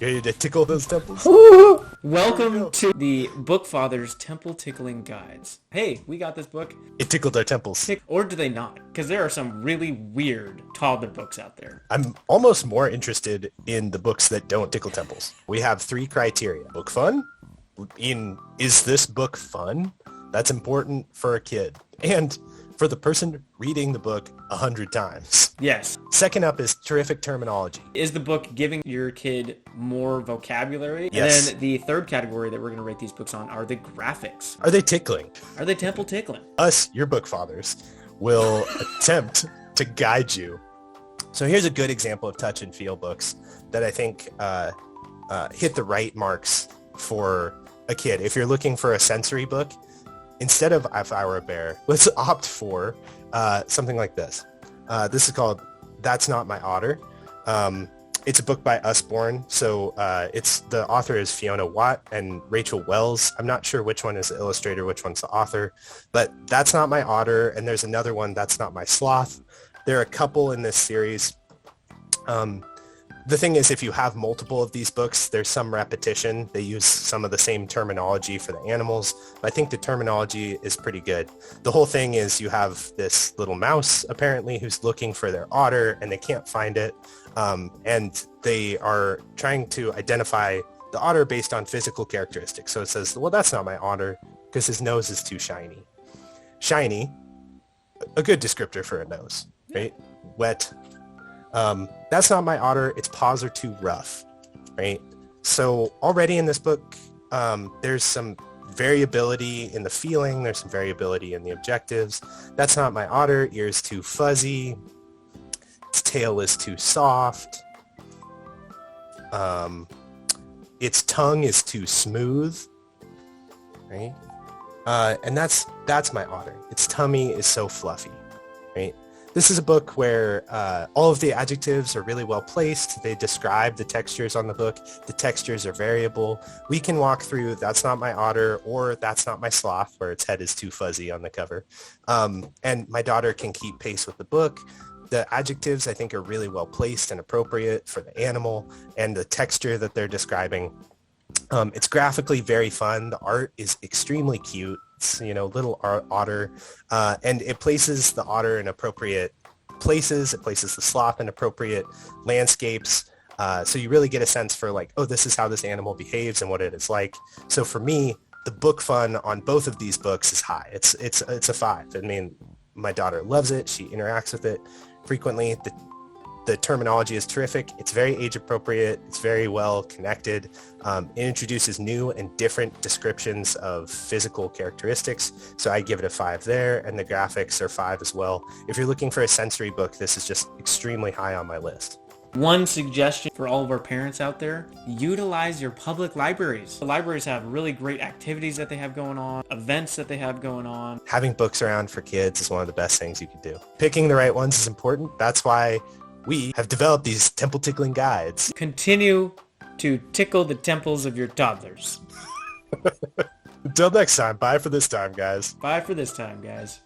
Ready to tickle those temples? Welcome to the Book Father's Temple Tickling Guides. Hey, we got this book. It tickled our temples. Or do they not? Because there are some really weird toddler books out there. I'm almost more interested in the books that don't tickle temples. We have 3 criteria. Book fun? Is this book fun? That's important for a kid. And for the person reading the book 100 times. Yes. Second up is terrific terminology. Is the book giving your kid more vocabulary? Yes. And then the third category that we're going to rate these books on are the graphics. Are they tickling? Are they temple tickling? Us, your book fathers, will attempt to guide you. So here's a good example of touch and feel books that I think hit the right marks for a kid. If you're looking for a sensory book, instead of If I Were a Bear, let's opt for something like this. This is called That's Not My Otter. It's a book by Usborne. So the author is Fiona Watt and Rachel Wells. I'm not sure which one is the illustrator, which one's the author, but That's Not My Otter. And there's another one, That's Not My Sloth. There are a couple in this series. The thing is, if you have multiple of these books, there's some repetition. They use some of the same terminology for the animals. But I think the terminology is pretty good. The whole thing is you have this little mouse, apparently, who's looking for their otter, and they can't find it. And they are trying to identify the otter based on physical characteristics. So it says, well, that's not my otter because his nose is too shiny. Shiny, a good descriptor for a nose, right? Wet. That's not my otter. Its paws are too rough, right? So already in this book, there's some variability in the feeling. There's some variability in the objectives. That's not my otter. Ears too fuzzy. Its tail is too soft. Its tongue is too smooth, right? And that's my otter. Its tummy is so fluffy, right? This is a book where all of the adjectives are really well placed. They describe the textures on the book. The textures are variable. We can walk through That's Not My Otter or That's Not My Sloth, where its head is too fuzzy on the cover. And my daughter can keep pace with the book. The adjectives, I think, are really well placed and appropriate for the animal and the texture that they're describing. It's graphically very fun. The art is extremely cute. It's, little otter, and it places the otter in appropriate places. It places the sloth in appropriate landscapes. So you really get a sense for like, oh, this is how this animal behaves and what it is like. So for me, the book fun on both of these books is high. It's a 5. I mean, my daughter loves it. She interacts with it frequently. The terminology is terrific. It's very age appropriate. It's very well connected. It introduces new and different descriptions of physical characteristics. So I give it a 5 there, and the graphics are 5 as well. If you're looking for a sensory book, this is just extremely high on my list. One suggestion for all of our parents out there, utilize your public libraries. The libraries have really great activities that they have going on, events that they have going on. Having books around for kids is one of the best things you can do. Picking the right ones is important. That's why we have developed these temple tickling guides. Continue to tickle the temples of your toddlers. Until next time, bye for this time, guys. Bye for this time, guys.